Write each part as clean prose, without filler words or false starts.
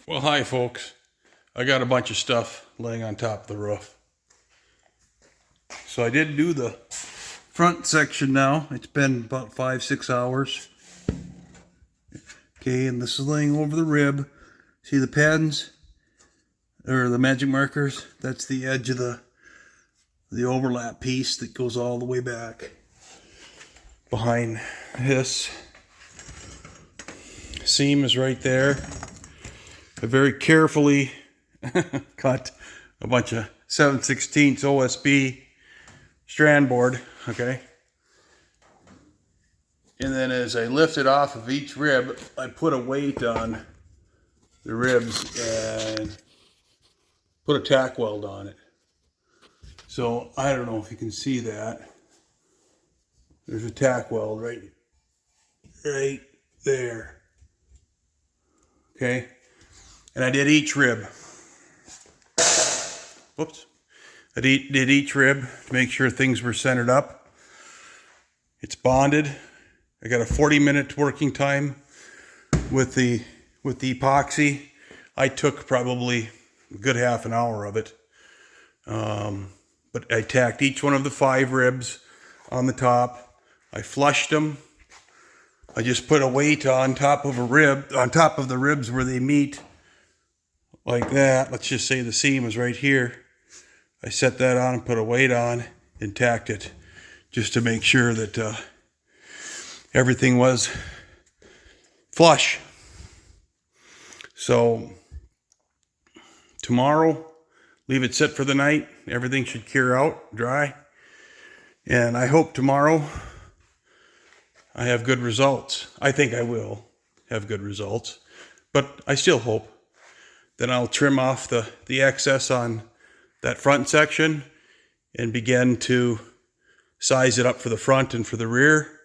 Well, hi folks. I got a bunch of stuff laying on top of the roof. So I did do the front section now. It's been about 5-6 hours. Okay, and this is laying over the rib. See the pens or the magic markers? That's the edge of the overlap piece that goes all the way back behind this. Seam is right there. I very carefully cut a bunch of 7/16 OSB strand board, okay? And then as I lift it off of each rib, I put a weight on the ribs and put a tack weld on it. So I don't know if you can see that. There's a tack weld right there. Okay? And I did each rib. Whoops. I did each rib to make sure things were centered up. It's bonded. I got a 40-minute working time with the epoxy. I took probably a good half an hour of it. But I tacked each one of the 5 ribs on the top. I flushed them. I just put a weight on top of the ribs where they meet, like that. Let's just say the seam is right here. I set that on and put a weight on and tacked it just to make sure that everything was flush. So tomorrow, leave it sit for the night. Everything should cure out, dry. And I hope tomorrow I have good results. I think I will have good results. But I still hope. Then I'll trim off the excess on that front section and begin to size it up for the front and for the rear.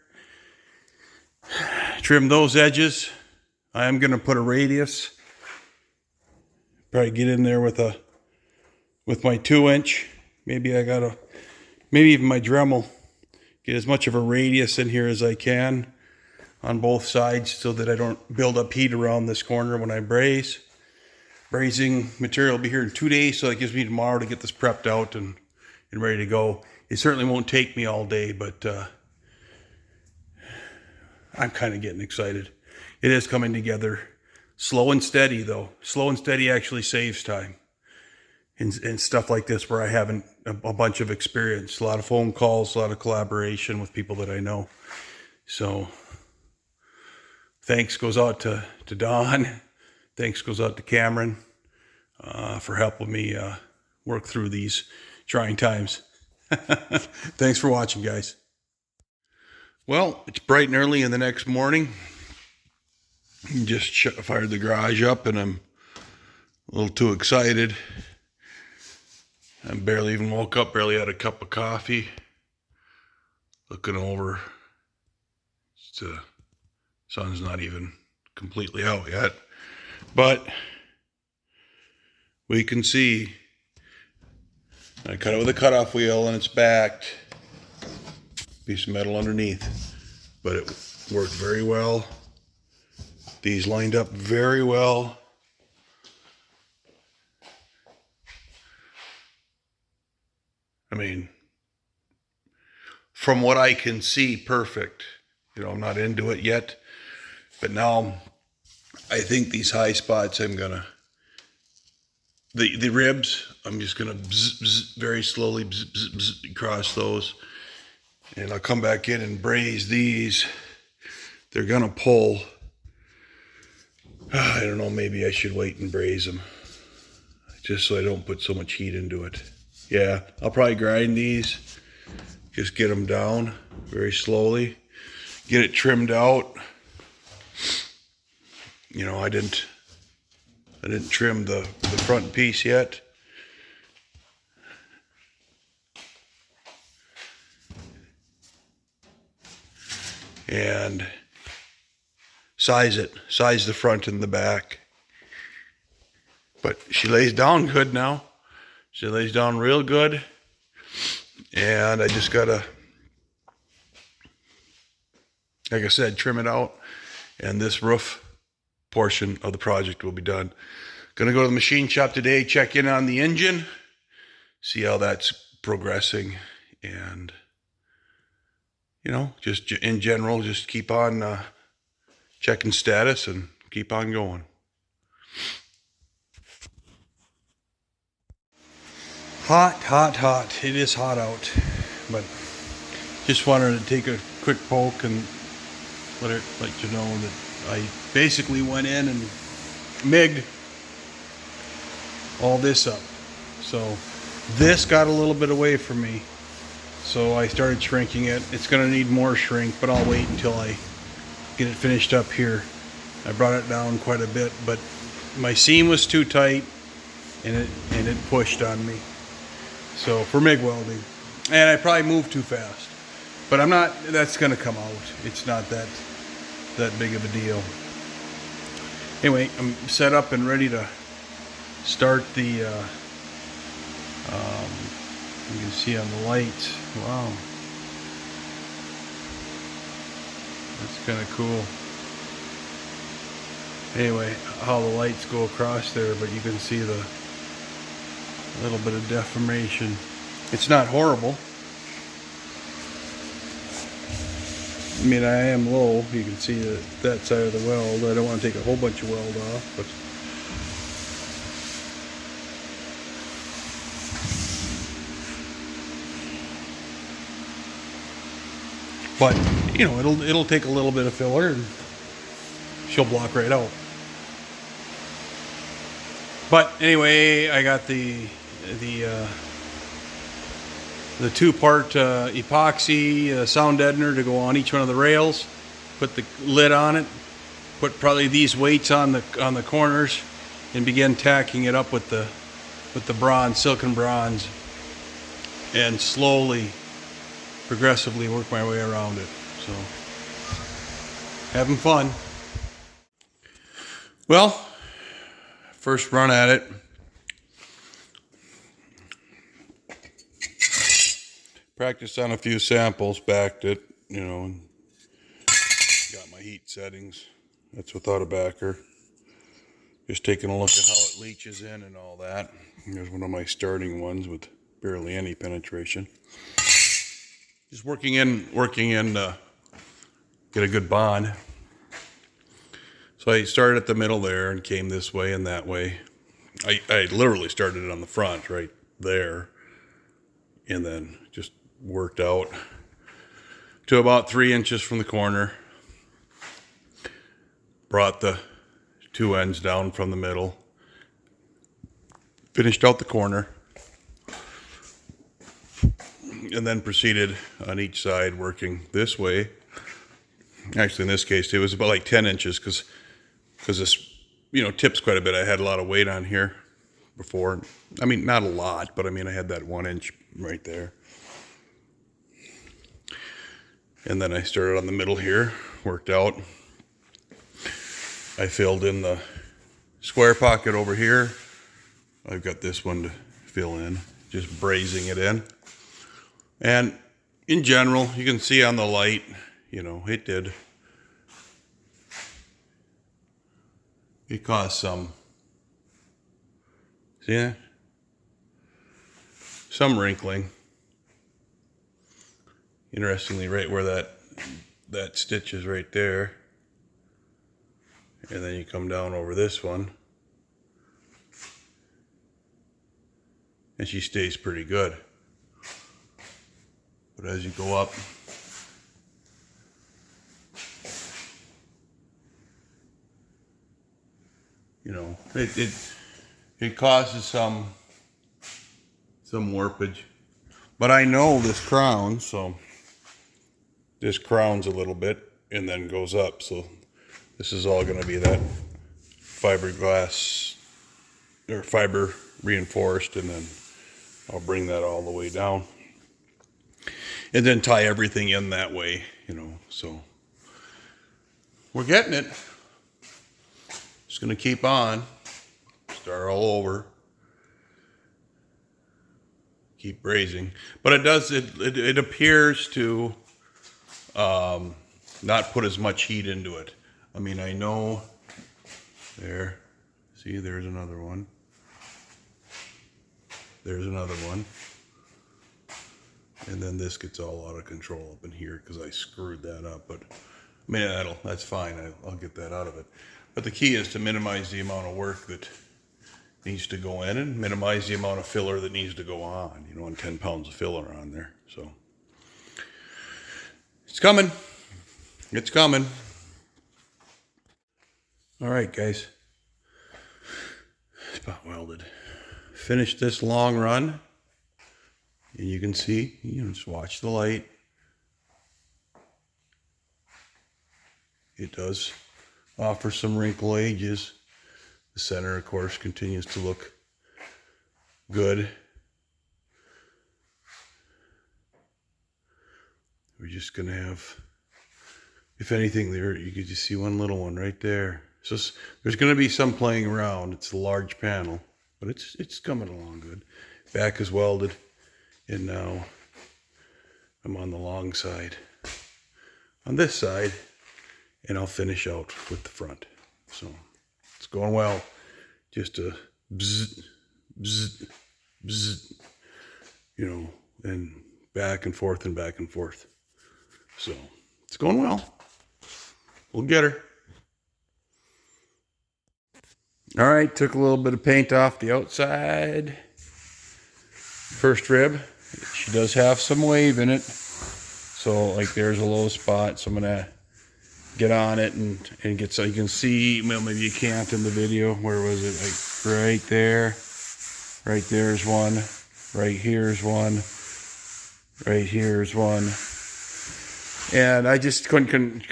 Trim those edges. I am going to put a radius. Probably get in there with my 2-inch. Maybe even my Dremel. Get as much of a radius in here as I can on both sides so that I don't build up heat around this corner when I braze. Brazing material will be here in 2 days, so that gives me tomorrow to get this prepped out and ready to go. It certainly won't take me all day, but I'm kind of getting excited. It is coming together. Slow and steady, though. Slow and steady actually saves time. And stuff like this where I haven't a bunch of experience. A lot of phone calls, a lot of collaboration with people that I know. So thanks goes out to Don. Thanks goes out to Cameron for helping me work through these trying times. Thanks for watching, guys. Well, it's bright and early in the next morning. Just fired the garage up and I'm a little too excited. I barely even woke up, barely had a cup of coffee. Looking over. The sun's not even completely out yet. But we can see I cut it with a cutoff wheel and it's backed. Piece of metal underneath. But it worked very well. These lined up very well. I mean, from what I can see, perfect. You know, I'm not into it yet. But now I think these high spots the ribs, I'm just gonna very slowly across those. And I'll come back in and braze these. They're gonna pull. I don't know, maybe I should wait and braze them. Just so I don't put so much heat into it. Yeah, I'll probably grind these. Just get them down very slowly. Get it trimmed out. You know, I didn't trim the front piece yet. And size the front and the back. But she lays down good now. She lays down real good. And I just gotta, like I said, trim it out. And this roof portion of the project will be done. Gonna go to the machine shop today, check in on the engine, see how that's progressing, and just in general, just keep on checking status and keep on going. Hot. It is hot out, but just wanted to take a quick poke and let you know that I basically went in and MIG'd all this up. So this got a little bit away from me, so I started shrinking it. It's going to need more shrink, but I'll wait until I get it finished up here. I brought it down quite a bit, but my seam was too tight and it pushed on me. So for MIG welding, and I probably moved too fast, but that's going to come out. It's not that big of a deal. Anyway, I'm set up and ready to start the, you can see on the lights, wow, that's kind of cool. Anyway, how the lights go across there, but you can see the little bit of deformation. It's not horrible. I mean, I am low. You can see that side of the weld. I don't want to take a whole bunch of weld off, but it'll take a little bit of filler and she'll block right out. But anyway, I got the two-part epoxy sound deadener to go on each one of the rails. Put the lid on it. Put probably these weights on the corners, and begin tacking it up with the bronze, silicon bronze, and slowly, progressively work my way around it. So, having fun. Well, first run at it. Practiced on a few samples, backed it, and got my heat settings. That's without a backer. Just taking a look at how it leaches in and all that. Here's one of my starting ones with barely any penetration. Just working in to get a good bond. So I started at the middle there and came this way and that way. I literally started it on the front right there, and then just worked out to about 3 inches from the corner. Brought the two ends down from the middle. Finished out the corner. And then proceeded on each side working this way. Actually, in this case, it was about like 10 inches because this, tips quite a bit. I had a lot of weight on here before. I mean, not a lot, but I had that 1 inch right there. And then I started on the middle here, worked out. I filled in the square pocket over here. I've got this one to fill in, just brazing it in. And in general, you can see on the light, it caused some, see that? Some wrinkling. Interestingly, right where that stitch is right there. And then you come down over this one. And she stays pretty good. But as you go up, it causes some warpage. But I know this crown, so this crowns a little bit and then goes up. So this is all going to be that fiberglass or fiber reinforced, and then I'll bring that all the way down and then tie everything in that way, so we're getting it. Just going to keep on, start all over, keep brazing. But it appears to not put as much heat into it. I know There. See, there's another one. There's another one. And then this gets all out of control up in here because I screwed that up. But I mean, that's fine. I'll get that out of it. But the key is to minimize the amount of work that needs to go in and minimize the amount of filler that needs to go on. You know, and 10 pounds of filler on there. So it's coming. It's coming. All right, guys. Spot welded. Finished this long run. And you can see, you know, just watch the light. It does offer some wrinkle edges. The center, of course, continues to look good. We're just going to have, if anything, there you could just see one little one right there. So there's going to be some playing around. It's a large panel, but it's coming along good. Back is welded, and now I'm on the long side. On this side, and I'll finish out with the front. So it's going well. Just a bzz, bzz, bzz, you know, and back and forth and back and forth. So it's going well. We'll get her. All right, took a little bit of paint off the outside. First rib, she does have some wave in it. So like there's a low spot, so I'm gonna get on it and get so you can see, well maybe you can't in the video, where was it? Like right there. Right there's one. Right here's one. Right here's one. And I just couldn't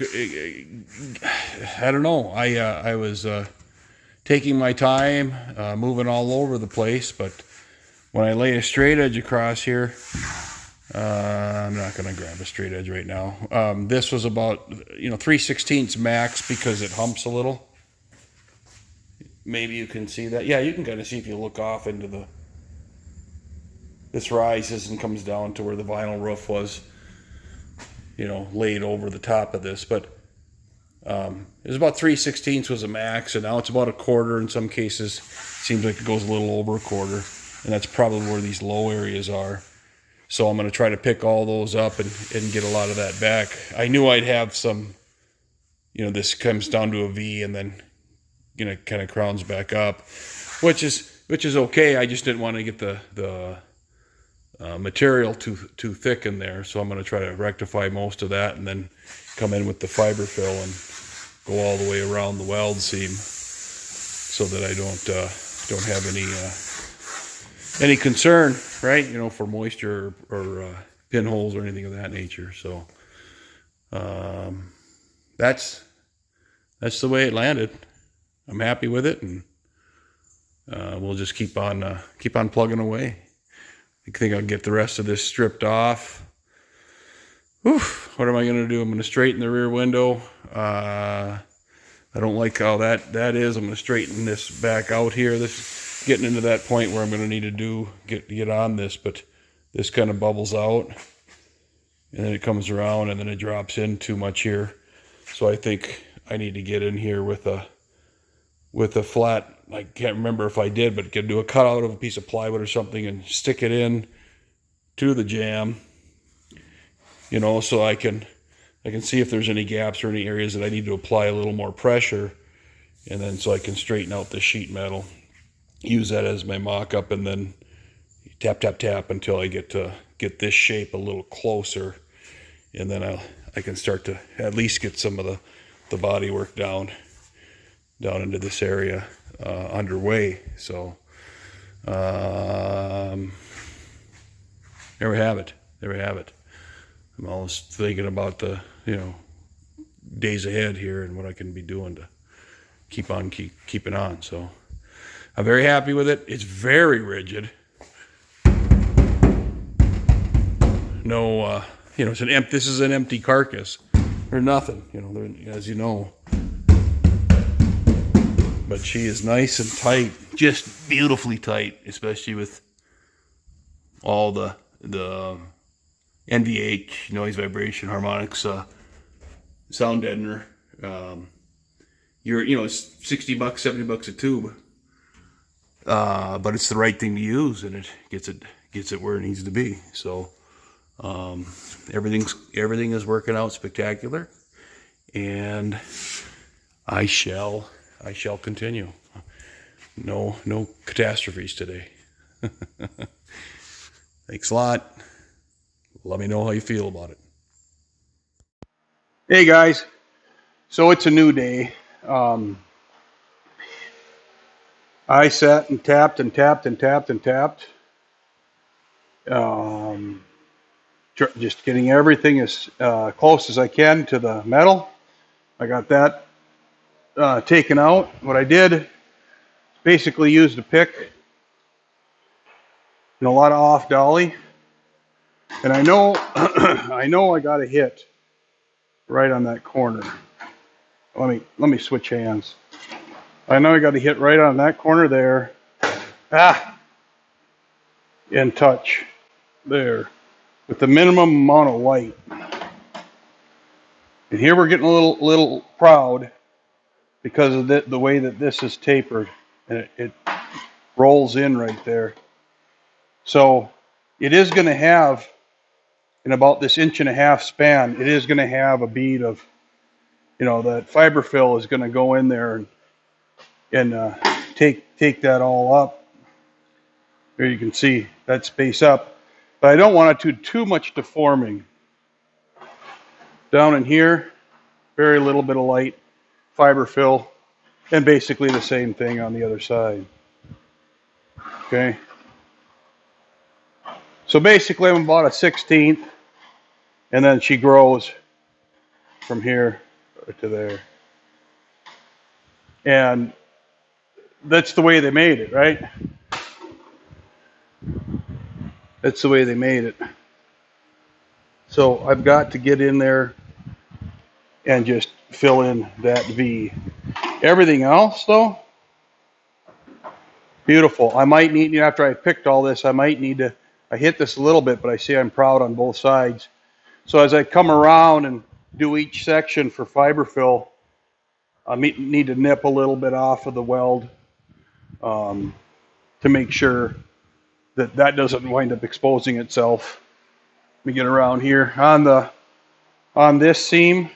I don't know. I was taking my time, moving all over the place, but when I lay a straight edge across here, I'm not going to grab a straight edge right now. This was about, 3/16 max because it humps a little. Maybe you can see that. Yeah, you can kind of see if you look off into this rises and comes down to where the vinyl roof was, laid over the top of this. But it was about 3/16 was a max, and now it's about a quarter in some cases. Seems like it goes a little over a quarter, and that's probably where these low areas are. So I'm going to try to pick all those up and get a lot of that back. I knew I'd have some, this comes down to a V and then, kind of crowns back up, which is okay. I just didn't want to get the material too thick in there. So I'm going to try to rectify most of that and then come in with the fiber fill and go all the way around the weld seam so that I don't have any concern, right? For moisture or pinholes or anything of that nature. So that's the way it landed. I'm happy with it, and we'll just keep on plugging away. I think I'll get the rest of this stripped off. Whew, what am I going to do? I'm going to straighten the rear window. I don't like how that is. I'm going to straighten this back out here. This is getting into that point where I'm going to need to get on this, but this kind of bubbles out, and then it comes around, and then it drops in too much here. So I think I need to get in here with a flat, I can't remember if I did, but could do a cutout of a piece of plywood or something and stick it in to the jamb, so I can see if there's any gaps or any areas that I need to apply a little more pressure, and then so I can straighten out the sheet metal, use that as my mock-up, and then tap, tap, tap until I get this shape a little closer, and then I can start to at least get some of the body work down into this area underway. So there we have it. I'm always thinking about the days ahead here and what I can be doing to keep it on. So I'm very happy with it. It's very rigid. No, it's this is an empty carcass or nothing. As you know. But she is nice and tight, just beautifully tight, especially with all the NVH, noise, vibration, harmonics, sound deadener. it's 60 bucks, 70 bucks a tube. But it's the right thing to use, and it gets it where it needs to be. So everything is working out spectacular, and I shall continue. No catastrophes today. Thanks a lot. Let me know how you feel about it. Hey guys, so it's a new day. I sat and tapped and tapped and tapped and tapped. Just getting everything as close as I can to the metal. I got that taken out. What I did, basically used a pick and a lot of off dolly. And I know, I know I got a hit right on that corner. Let me switch hands. I know I got a hit right on that corner there. And touch there with the minimum amount of light. And here we're getting a little proud because of the way that this is tapered, and it rolls in right there. So it is going to have, in about this 1.5 inch span, it is going to have a bead of, that fiberfill is going to go in there and take that all up. Here you can see that space up, but I don't want to do too much deforming. Down in here, very little bit of light, fiberfill, and basically the same thing on the other side. Okay. So basically I'm about a 1/16, and then she grows from here to there. And that's the way they made it, right? That's the way they made it. So I've got to get in there and just fill in that V. Everything else, though, beautiful. I might need, after I picked all this, I might need to, I hit this a little bit, but I see I'm proud on both sides. So as I come around and do each section for fiberfill, I need to nip a little bit off of the weld to make sure that that doesn't wind up exposing itself. Let me get around here on this seam.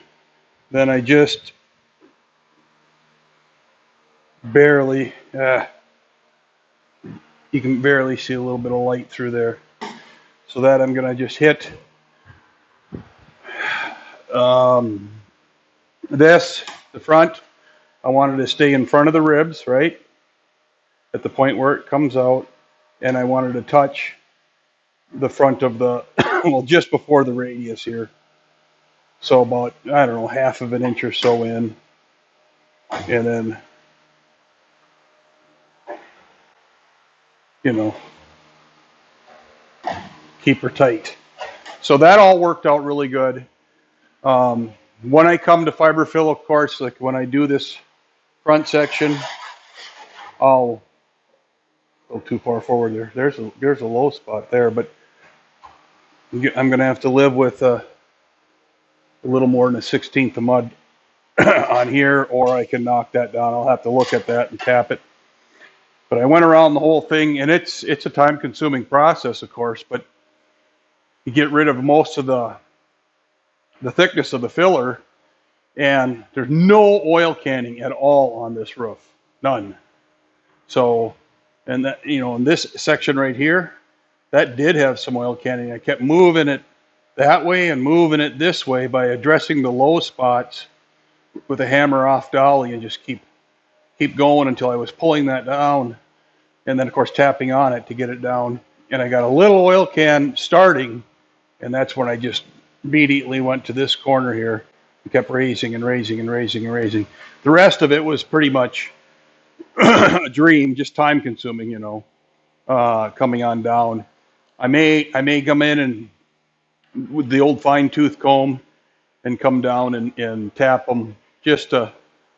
Then I just barely, you can barely see a little bit of light through there. So that I'm going to just hit this, the front. I wanted to stay in front of the ribs, right? At the point where it comes out. And I wanted to touch the front of the, well, just before the radius here. So about, I don't know, 1/2 inch or so in. And then, keep her tight. So that all worked out really good. When I come to fiberfill, of course, like when I do this front section, I'll go too far forward there. There's a low spot there, but I'm going to have to live with a little more than a 1/16 of mud on here, or I can knock that down. I'll have to look at that and tap it. But I went around the whole thing, and it's a time-consuming process, of course, but you get rid of most of the thickness of the filler, and there's no oil canning at all on this roof. None. So, and that, in this section right here, that did have some oil canning. I kept moving it that way and moving it this way by addressing the low spots with a hammer off dolly and just keep going until I was pulling that down, and then of course tapping on it to get it down. And I got a little oil can starting, and that's when I just immediately went to this corner here and kept raising and raising and raising and raising. The rest of it was pretty much a dream, just time consuming, coming on down. I may come in and with the old fine tooth comb and come down and tap them just a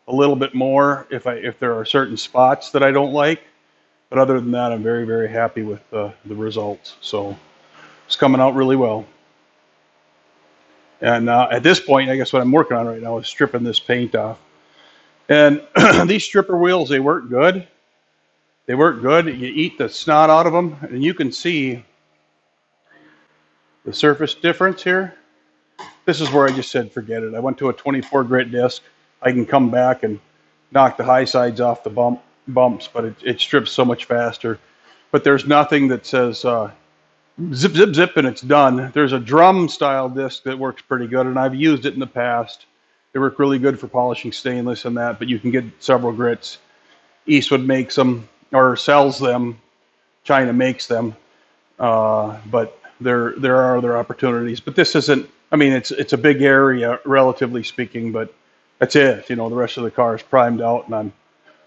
little bit more if there are certain spots that I don't like. But other than that, I'm very, very happy with the results. So it's coming out really well. And at this point, I guess what I'm working on right now is stripping this paint off. And these stripper wheels, they work good. They work good. You eat the snot out of them, and you can see the surface difference here. This is where I just said, forget it. I went to a 24 grit disc. I can come back and knock the high sides off the bumps, but it strips so much faster. But there's nothing that says zip, zip, zip, and it's done. There's a drum style disc that works pretty good, and I've used it in the past. They work really good for polishing stainless and that, but you can get several grits. Eastwood makes them or sells them. China makes them, but there are other opportunities. But this isn't. I mean, it's a big area relatively speaking, but that's it. You know, the rest of the car is primed out, and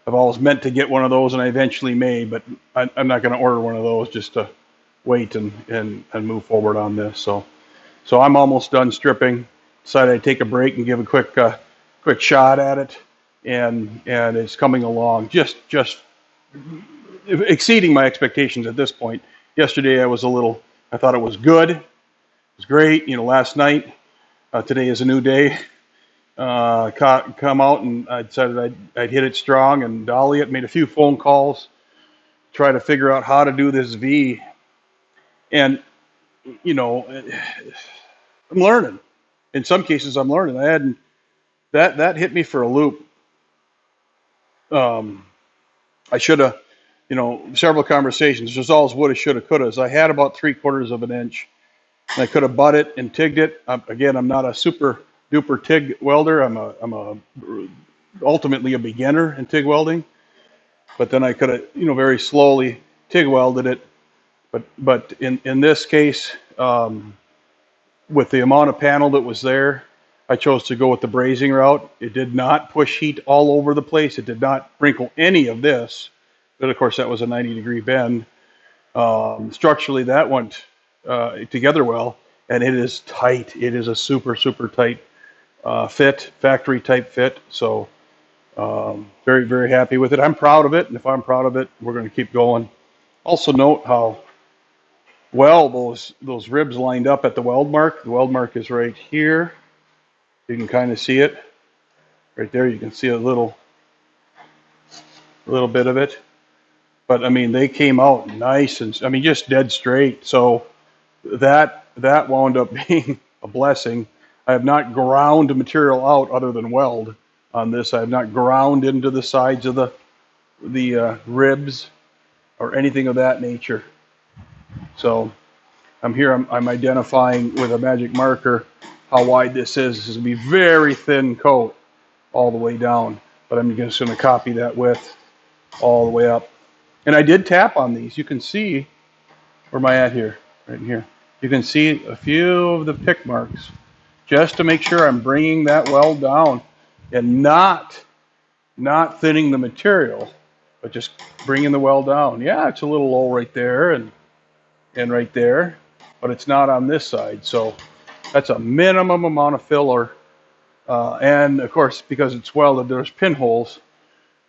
I've always meant to get one of those, and I eventually may, but I'm not going to order one of those just to wait and move forward on this. So I'm almost done stripping. Decided I'd take a break and give a quick shot at it, and it's coming along just exceeding my expectations at this point. Yesterday I thought it was good. It was great. You know, last night, today is a new day. Come out and I decided I'd hit it strong and dolly it. Made a few phone calls, try to figure out how to do this V. And you know, I'm learning. In some cases, I'm learning. That hit me for a loop. I should have, you know, several conversations. There's always woulda, shoulda, couldas. I had about 3/4 of an inch. And I could have butt it and tigged it. Again, I'm not a super duper TIG welder. I'm ultimately a beginner in TIG welding. But then I could have, you know, very slowly TIG welded it. But in this case, with the amount of panel that was there, I chose to go with the brazing route. It did not push heat all over the place. It did not wrinkle any of this. But of course, that was a 90-degree bend. Structurally, that went together well, and it is tight. It is a super tight fit, factory type fit. So very happy with it. I'm proud of it, and if I'm proud of it, we're going to keep going. Also note how well those ribs lined up at the weld mark. The weld mark is right here. You can kind of see it right there. You can see a little bit of it, but I mean they came out nice and I mean just dead straight. So that wound up being a blessing. I have not ground material out other than weld on this. I have not ground into the sides of the ribs or anything of that nature. So I'm here. I'm identifying with a magic marker how wide this is. This is going to be very thin coat all the way down, but I'm just going to copy that width all the way up. And I did tap on these. You can see, where am I at here? Right in here. You can see a few of the pick marks just to make sure I'm bringing that weld down and not thinning the material, but just bringing the weld down. Yeah, it's a little low right there and right there, but it's not on this side. So that's a minimum amount of filler. And of course, because it's welded, there's pinholes.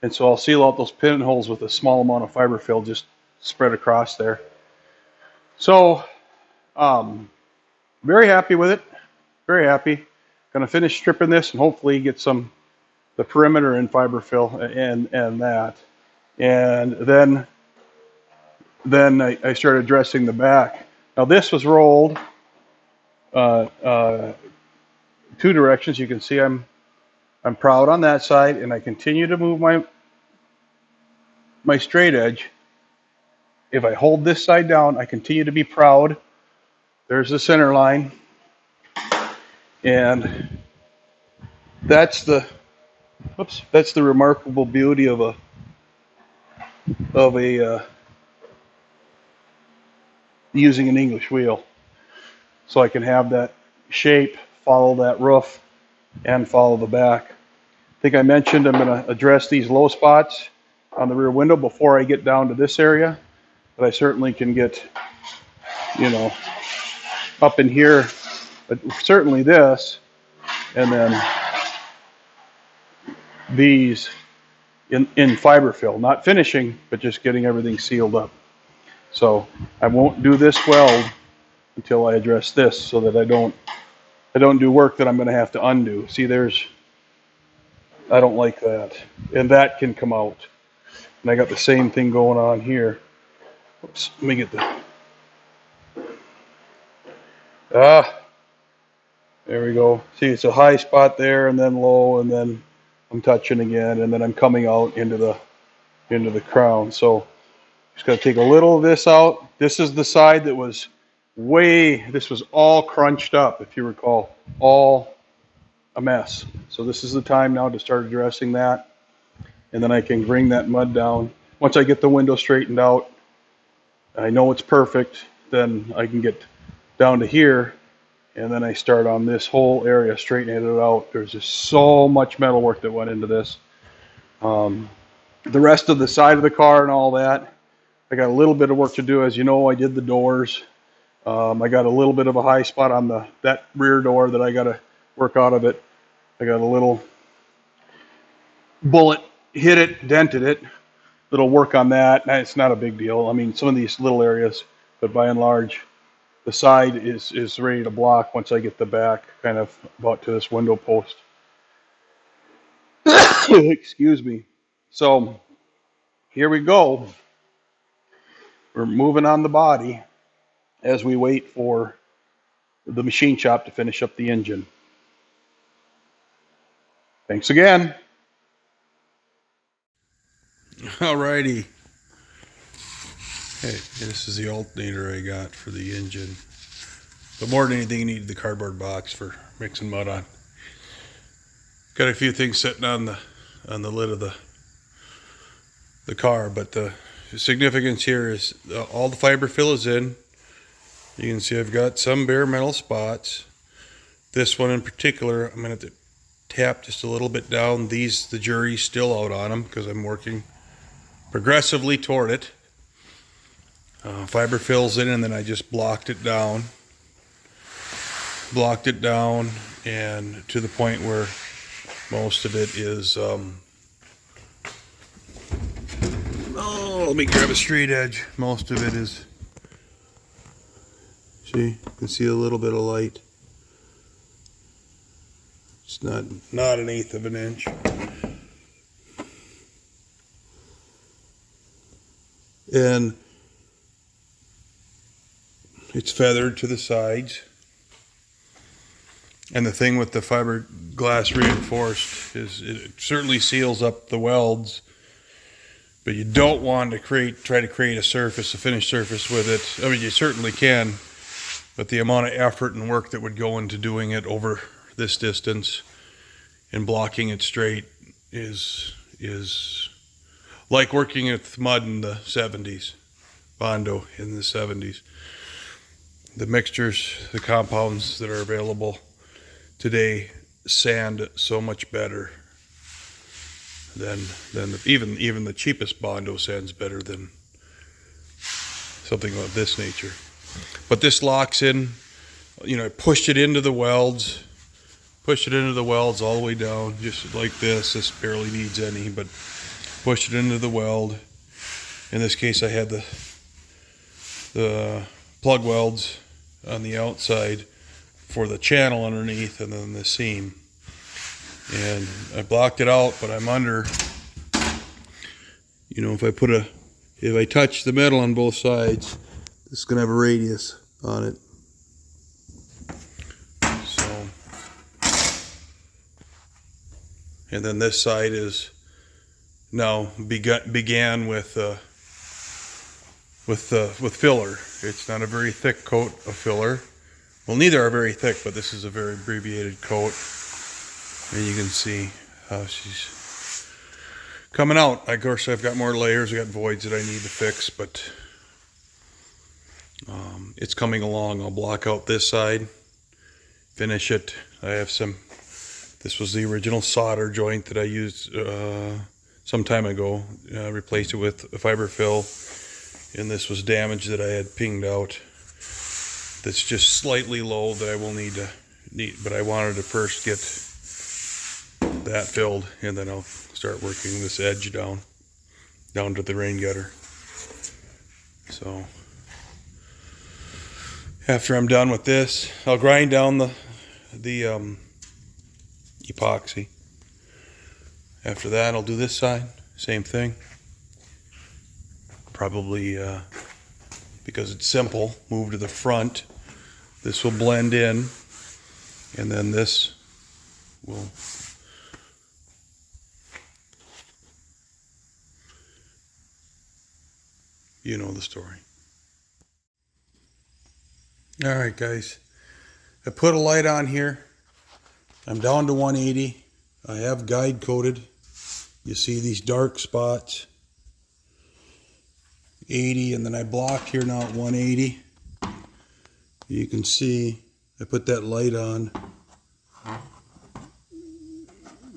And so I'll seal out those pinholes with a small amount of fiber fill just spread across there. So, very happy with it. Very happy. Going to finish stripping this and hopefully get the perimeter in fiber fill and that. And then I started dressing the back. Now this was rolled two directions. You can see I'm proud on that side, and I continue to move my straight edge. If I hold this side down, I continue to be proud. There's the center line, and that's the remarkable beauty of a using an English wheel. So I can have that shape, follow that roof, and follow the back. I think I mentioned I'm going to address these low spots on the rear window before I get down to this area, but I certainly can get, you know, up in here, but certainly this, and then these in fiber fill, not finishing, but just getting everything sealed up. So I won't do this weld until I address this, so that I don't do work that I'm going to have to undo. See, there's I don't like that. And that can come out. And I got the same thing going on here. Oops, let me get the, there we go. See, it's a high spot there and then low, and then I'm touching again, and then I'm coming out into the crown. So just got to take a little of this out. This is the side that was this was all crunched up, if you recall, all a mess. So this is the time now to start addressing that, and then I can bring that mud down. Once I get the window straightened out, I know it's perfect, then I can get down to here, and then I start on this whole area, straightening it out. There's just so much metal work that went into this. The rest of the side of the car and all that, I got a little bit of work to do. As you know, I did the doors. I got a little bit of a high spot on that rear door that I got to work out of it. I got a little bullet hit it, dented it. Little work on that. It's not a big deal. I mean, some of these little areas, but by and large, the side is ready to block once I get the back kind of about to this window post. Excuse me. So here we go. We're moving on the body as we wait for the machine shop to finish up the engine. Thanks again. Alrighty. Hey, this is the alternator I got for the engine. But more than anything, you need the cardboard box for mixing mud on. Got a few things sitting on the lid of the car, but the significance here is all the fiber fill is in. You can see I've got some bare metal spots. This one in particular, I'm going to have to tap just a little bit down. The jury's still out on them because I'm working progressively toward it. Fiber fills in, and then I just blocked it down, and to the point where most of it is let me grab a straight edge. Most of it is, see, you can see a little bit of light. It's not an eighth of an inch. And it's feathered to the sides. And the thing with the fiberglass reinforced is it certainly seals up the welds, but you don't want to try to create a finished surface with it. I mean, you certainly can, but the amount of effort and work that would go into doing it over this distance and blocking it straight is like working with mud in the 70s, Bondo in the 70s. The mixtures, the compounds that are available today sand so much better than even the cheapest Bondo sands better than something of this nature. But this locks in. You know, I pushed it into the welds all the way down, just like this. This barely needs any, but pushed it into the weld. In this case, I had the plug welds on the outside for the channel underneath, and then the seam. And I blocked it out, but I'm under. You know, if I touch the metal on both sides, this is gonna have a radius on it. So, and then this side is now began with filler. It's not a very thick coat of filler. Well, neither are very thick, but this is a very abbreviated coat. And you can see how she's coming out. Of course, I've got more layers. I've got voids that I need to fix, but it's coming along. I'll block out this side, finish it. I have this was the original solder joint that I used some time ago. Replaced it with a fiber fill, and this was damage that I had pinged out. That's just slightly low that I will need, but I wanted to first get that filled, and then I'll start working this edge down to the rain gutter. So after I'm done with this, I'll grind down the epoxy, After that, I'll do this side, same thing. Probably, because it's simple, move to the front. This will blend in, and then this will you know the story. All right, guys. I put a light on here. I'm down to 180. I have guide coated. You see these dark spots. 80, and then I blocked here now at 180. You can see I put that light on.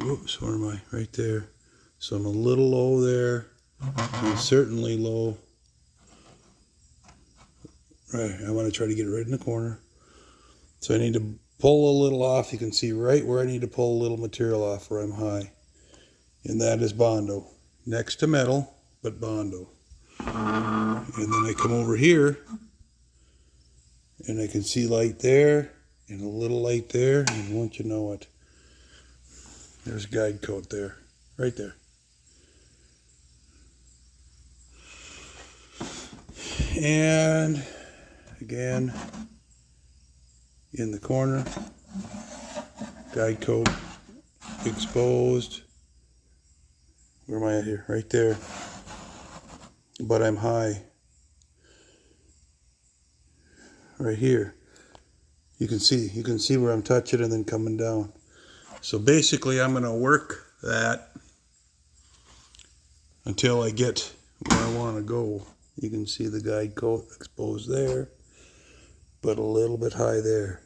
Oops, where am I? Right there. So I'm a little low there. I'm certainly low. Right, I want to try to get it right in the corner. So I need to pull a little off. You can see right where I need to pull a little material off where I'm high. And that is Bondo. Next to metal, but Bondo. And then I come over here and I can see light there and a little light there. And won't you know it, there's guide coat there, right there. And again, in the corner, guide coat exposed. Where am I at here? Right there. But I'm high. Right here. You can see where I'm touching and then coming down. So basically I'm going to work that until I get where I want to go. You can see the guide coat exposed there, but a little bit high there.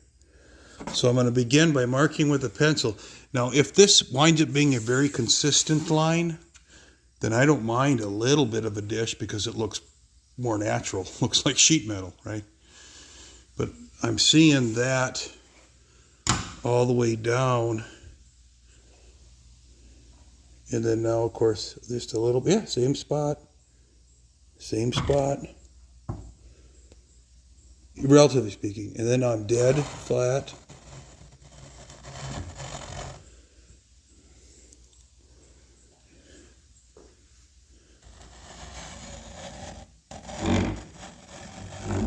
So I'm going to begin by marking with a pencil. Now, if this winds up being a very consistent line, then I don't mind a little bit of a dish because it looks more natural. Looks like sheet metal, right? But I'm seeing that all the way down. And then now, of course, just a little bit, yeah, same spot, relatively speaking. And then I'm dead flat.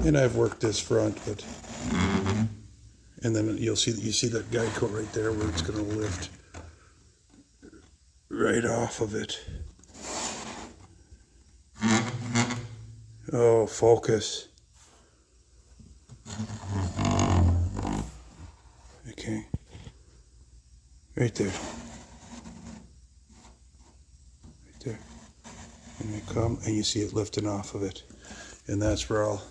And I've worked this front, but, and then you see that guide coat right there where it's going to lift right off of it. Oh, focus. Okay. Right there. Right there. And I come and you see it lifting off of it. And that's where I'll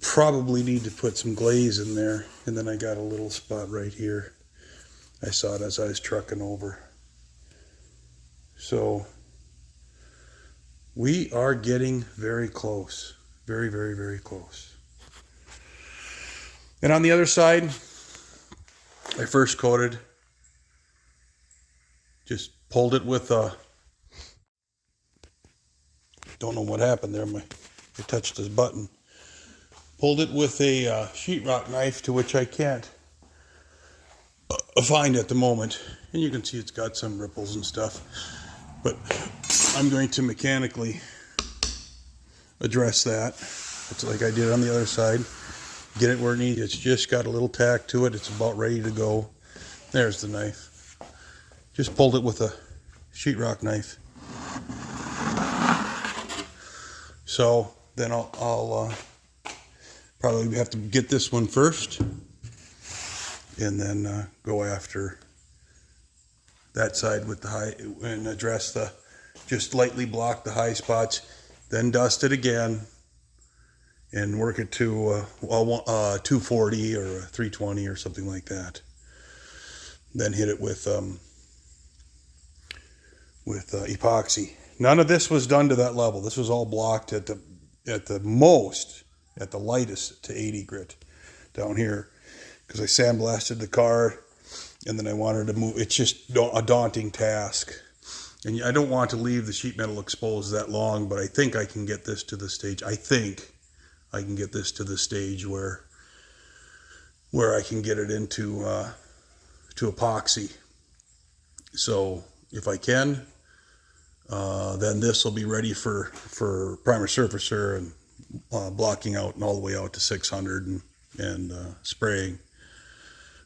probably need to put some glaze in there. And then I got a little spot right here. I saw it as I was trucking over. So we are getting very close. Very, very, very close. And on the other side, I first coated, just pulled it with a, don't know what happened there, I touched this button. Pulled it with a sheetrock knife, to which I can't find at the moment. And you can see it's got some ripples and stuff. But I'm going to mechanically address that. It's like I did on the other side. Get it where it needs. It's just got a little tack to it. It's about ready to go. There's the knife. Just pulled it with a sheetrock knife. So then I'll probably have to get this one first, and then go after that side with the high and address the, just lightly block the high spots, then dust it again and work it to 240 or 320 or something like that. Then hit it with epoxy. None of this was done to that level. This was all blocked at the lightest to 80 grit down here, because I sandblasted the car and then I wanted to move. It's just a daunting task, and I don't want to leave the sheet metal exposed that long, but I think I can get this to the stage. I think I can get this to the stage where I can get it into to epoxy, So if I can, then this will be ready for primer surfacer and blocking out and all the way out to 600 and spraying.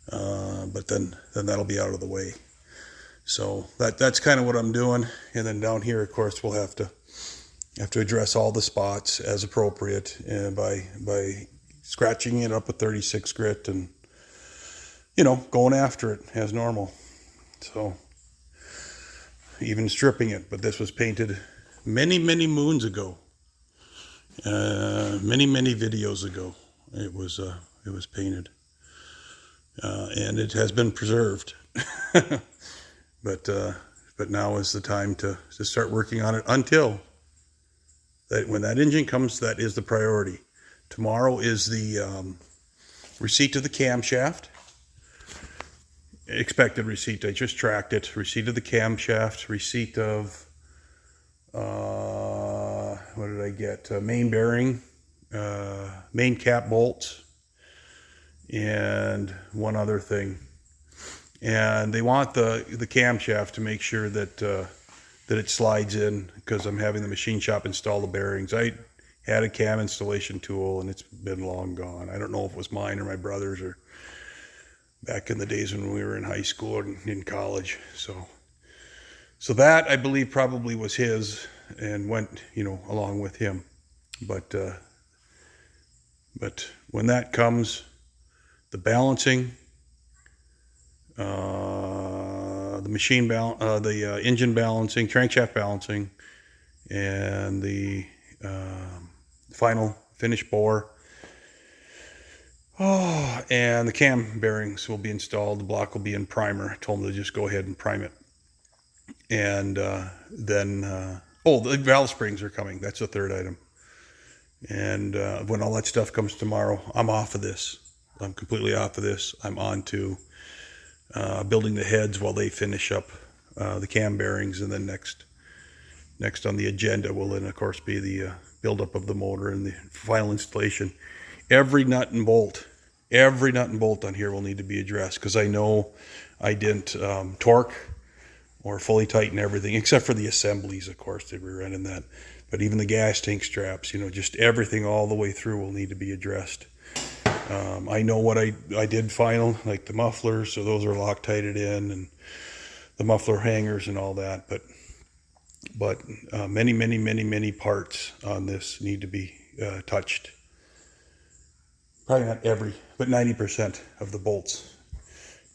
But then that'll be out of the way. So that's kind of what I'm doing. And then down here, of course, we'll have to address all the spots as appropriate, and by scratching it up with 36 grit and, you know, going after it as normal. So even stripping it, but this was painted many moons ago, many videos ago. It was painted, and it has been preserved. But now is the time to start working on it until that, when that engine comes, that is the priority. Tomorrow is the receipt of the camshaft. Expected receipt. I just tracked it. Receipt of the camshaft. Receipt of what did I get? Main bearing, main cap bolts, and one other thing. And they want the camshaft to make sure that it slides in, because I'm having the machine shop install the bearings. I had a cam installation tool and it's been long gone. I don't know if it was mine or my brother's, or back in the days when we were in high school or in college. So that, I believe, probably was his and went, you know, along with him. But when that comes, the balancing, the engine balancing, crankshaft balancing, and the final finish bore, and the cam bearings will be installed. The block will be in primer. I told them to just go ahead and prime it. And then the valve springs are coming. That's the third item. And when all that stuff comes tomorrow, I'm off of this. I'm completely off of this. I'm on to building the heads while they finish up the cam bearings, and then next on the agenda will then, of course, be the buildup of the motor and the final installation. Every nut and bolt on here will need to be addressed, because I know I didn't torque or fully tighten everything, except for the assemblies, of course. They were running that. But even the gas tank straps, you know, just everything all the way through will need to be addressed. I know what I did final, like the mufflers, so those are Loctited in, and the muffler hangers and all that. But many parts on this need to be touched. Probably not every, but 90% of the bolts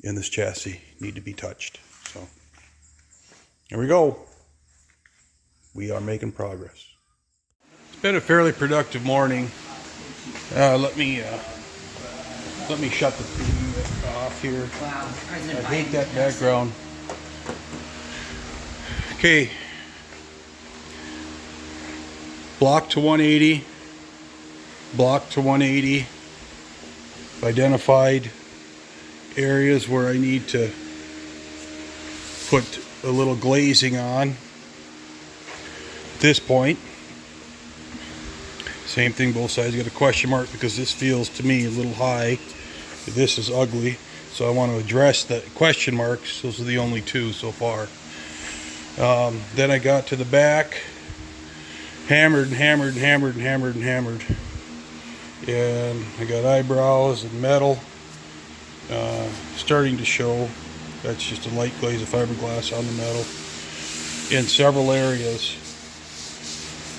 in this chassis need to be touched. So here we go. We are making progress. It's been a fairly productive morning. Let me shut the TV off here. Wow, President I hate Biden that background. Okay. Block to 180. Block to 180. Identified areas where I need to put a little glazing on. At this point, same thing, both sides. Got a question mark because this feels to me a little high. This is ugly, so I want to address the question marks. Those are the only two so far. Then I got to the back, hammered, and I got eyebrows and metal starting to show. That's just a light glaze of fiberglass on the metal in several areas.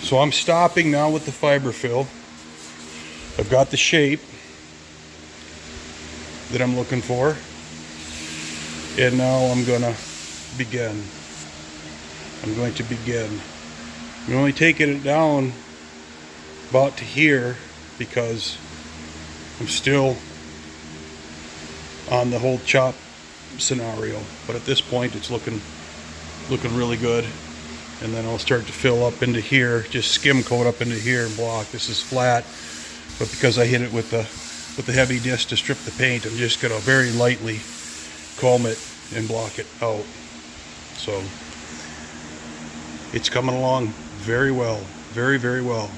So I'm stopping now with the fiber fill. I've got the shape that I'm looking for, and now I'm going to begin. I'm only taking it down about to here because I'm still on the whole chop scenario, but at this point it's looking really good. And then I'll start to fill up into here, just skim coat up into here and block. This is flat, but because I hit it with the heavy disc to strip the paint, I'm just gonna very lightly comb it and block it out. So it's coming along very well, very well.